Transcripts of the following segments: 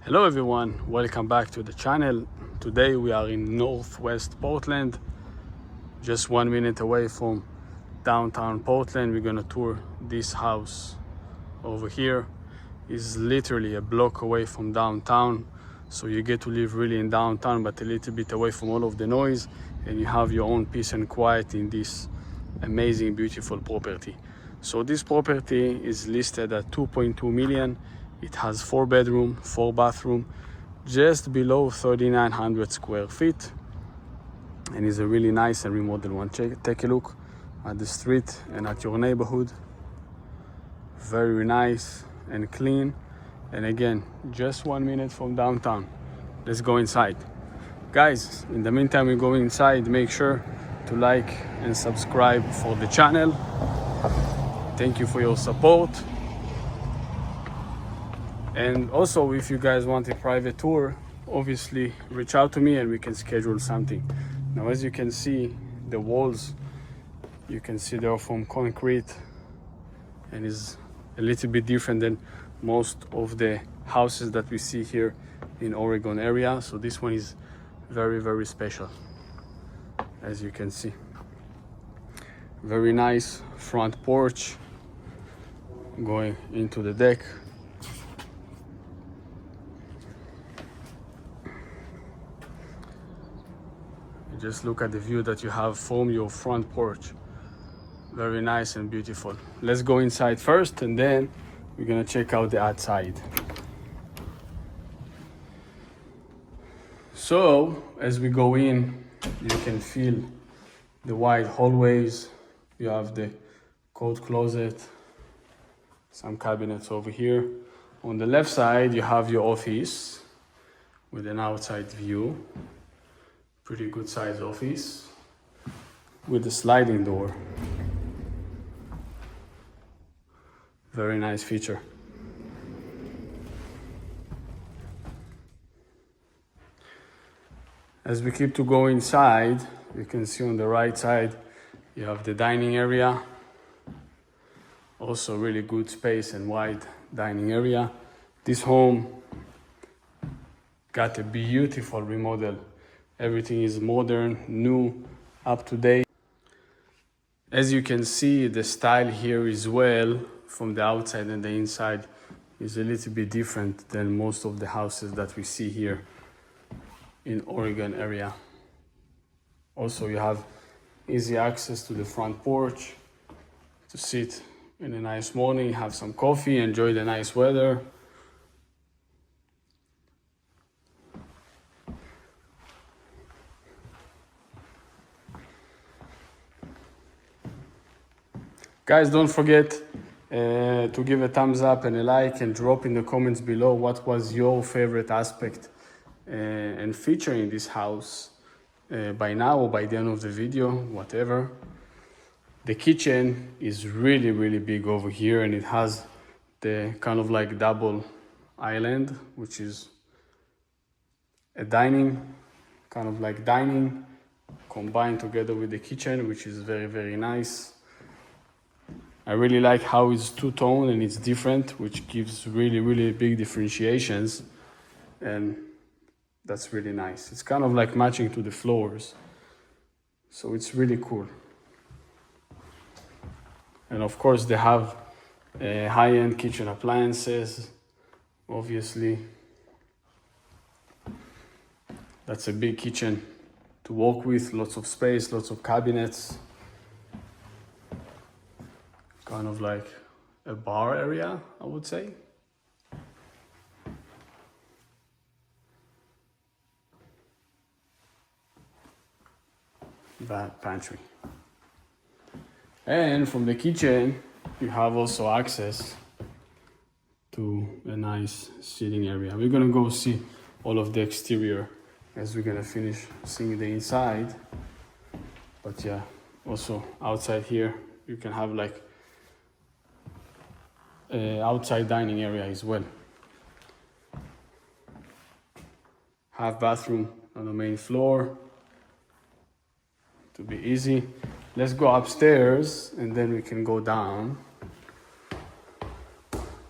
Hello everyone, welcome back to the channel. Today we are in Northwest Portland, just 1 minute away from downtown Portland. We're gonna tour this house over here. It's literally a block away from downtown, so you get to live really in downtown but a little bit away from all of the noise, and you have your own peace and quiet in this amazing, beautiful property. So this property is listed at 2.2 million. It has 4 bedroom, 4 bathroom, just below 3,900 square feet, and is a really nice and remodeled one. Take a look at the street and at your neighborhood. Very nice and clean, and again, just 1 minute from downtown. Let's go inside, guys. In the meantime, we go inside. Make sure to like and subscribe for the channel. Thank you for your support. And also, if you guys want a private tour, obviously reach out to me and we can schedule something. Now, as you can see, the walls, you can see they're from concrete and is a little bit different than most of the houses that we see here in Oregon area. So this one is very, very special, as you can see. Very nice front porch going into the deck. Just look at the view that you have from your front porch. Very nice and beautiful. Let's go inside first and then we're gonna check out the outside. So as we go in, you can feel the wide hallways. You have the coat closet, some cabinets over here. On the left side, you have your office with an outside view. Pretty good size office with a sliding door. Very nice feature. As we keep to go inside, you can see on the right side, you have the dining area. Also really good space and wide dining area. This home got a beautiful remodel. Everything is modern, new, up to date. As you can see, the style here as well, from the outside and the inside, is a little bit different than most of the houses that we see here in Oregon area. Also, you have easy access to the front porch to sit in a nice morning, have some coffee, enjoy the nice weather. Guys, don't forget to give a thumbs up and a like, and drop in the comments below what was your favorite aspect and feature in this house by now or by the end of the video, whatever. The kitchen is really, really big over here, and it has the kind of like double island, which is a dining, kind of like dining combined together with the kitchen, which is very, very nice. I really like how it's two-tone and it's different, which gives really, really big differentiations, and that's really nice. It's kind of like matching to the floors, so it's really cool. And of course, they have high-end kitchen appliances, obviously. That's a big kitchen to work with, lots of space, lots of cabinets. Kind of like a bar area, I would say. That pantry. And from the kitchen, you have also access to a nice sitting area. We're gonna go see all of the exterior as we're gonna finish seeing the inside. But yeah, also outside here, you can have like outside dining area as well. Half bathroom on the main floor to be easy. Let's go upstairs and then we can go down.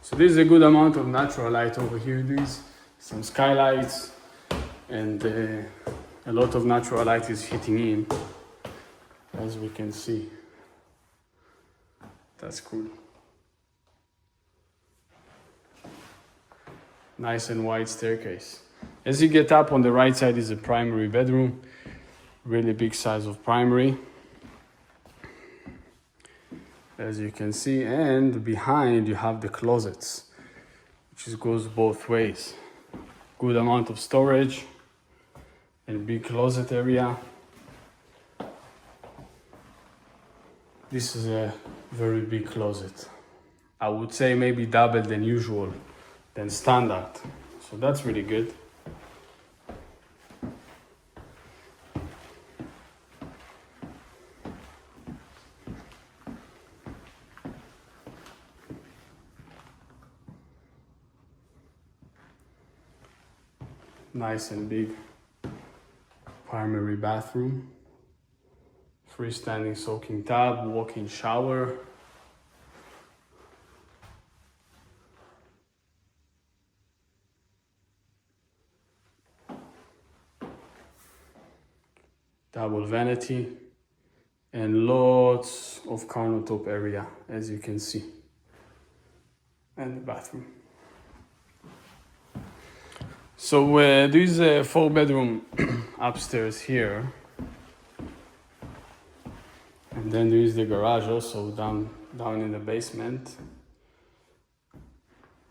So there's a good amount of natural light over here. There's some skylights, and a lot of natural light is hitting in, as we can see. That's cool. Nice and wide staircase. As you get up, on the right side is a primary bedroom. Really big size of primary, as you can see, and behind you have the closets, which goes both ways. Good amount of storage and big closet area. This is a very big closet. I would say maybe double than usual, than standard. So that's really good. Nice and big primary bathroom, freestanding soaking tub, walk-in shower. Double vanity and lots of countertop area, as you can see, and the bathroom. So there is a 4-bedroom upstairs here, and then there is the garage also down in the basement,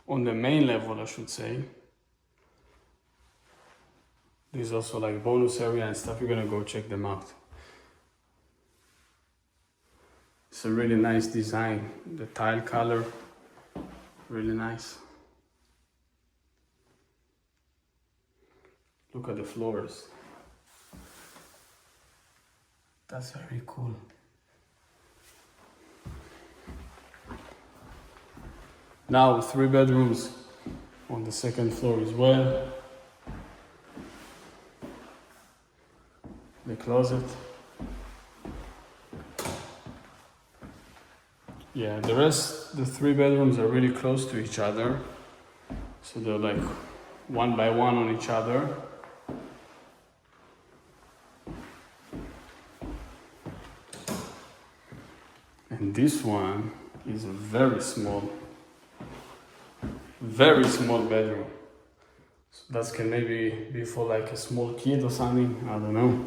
on the main level, I should say. There's also like bonus area and stuff. You're gonna go check them out. It's a really nice design. The tile color, really nice. Look at the floors. That's very cool. Now 3 bedrooms on the second floor as well. The closet. Yeah, the 3 bedrooms are really close to each other. So they're like 1 by 1 on each other. And this one is a very small bedroom. So that can maybe be for like a small kid or something, I don't know.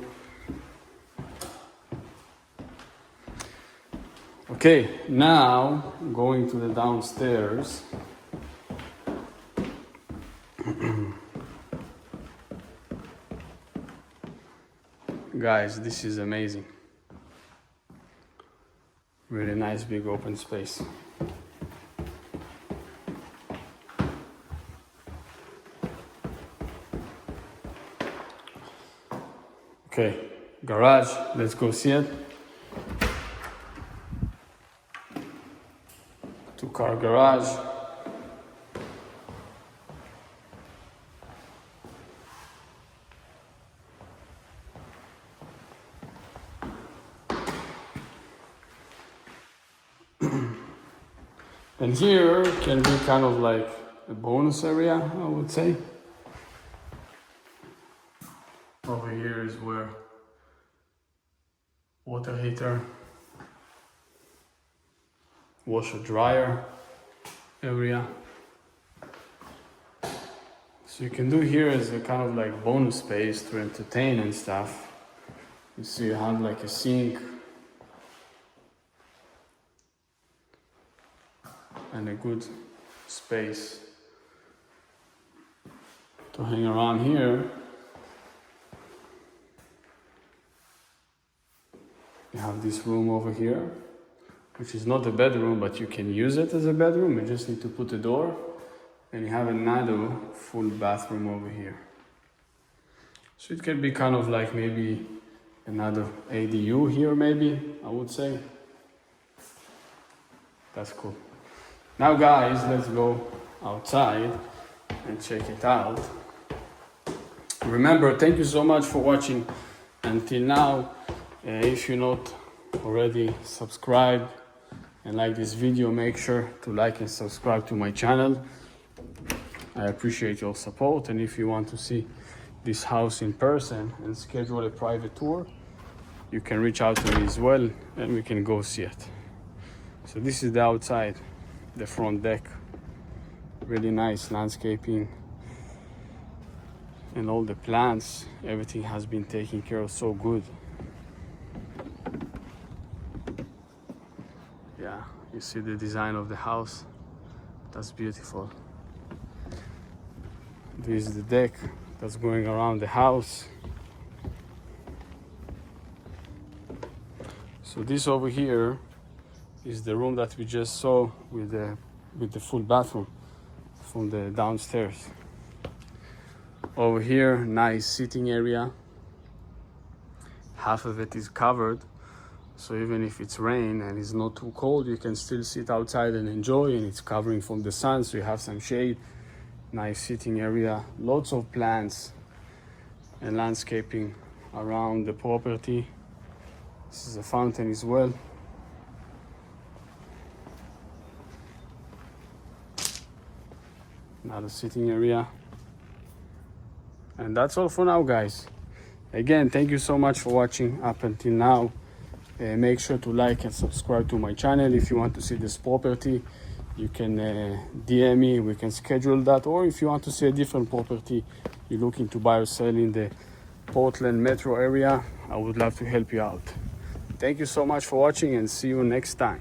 Okay, now going to the downstairs. Guys, this is amazing. Really nice big open space. Okay, garage, let's go see it. 2-car garage. And here can be kind of like a bonus area, I would say. Over here is where water heater, washer dryer area. So you can do here is a kind of like bonus space to entertain and stuff. You see you have like a sink and a good space to hang around here. You have this room over here, which is not a bedroom, but you can use it as a bedroom. You just need to put a door, and you have another full bathroom over here. So it can be kind of like maybe another ADU here, maybe, I would say. That's cool. Now guys, let's go outside and check it out. Remember, thank you so much for watching until now. If you're not already subscribed and like this video, make sure to like and subscribe to my channel. I appreciate your support, and if you want to see this house in person and schedule a private tour, you can reach out to me as well and we can go see it. So this is the outside, the front deck. Really nice landscaping and all the plants, everything has been taken care of so good. Yeah, you see the design of the house, that's beautiful. This is the deck that's going around the house. So this over here is the room that we just saw with the full bathroom from the downstairs. Over here, nice sitting area. Half of it is covered, so even if it's rain and it's not too cold, you can still sit outside and enjoy, and it's covering from the sun, so you have some shade. Nice sitting area, lots of plants and landscaping around the property. This is a fountain as well. Another sitting area. And that's all for now, guys. Again, thank you so much for watching up until now. Make sure to like and subscribe to my channel. If you want to see this property, you can DM me, we can schedule that. Or if you want to see a different property, you're looking to buy or sell in the Portland metro area, I would love to help you out. Thank you so much for watching, and see you next time.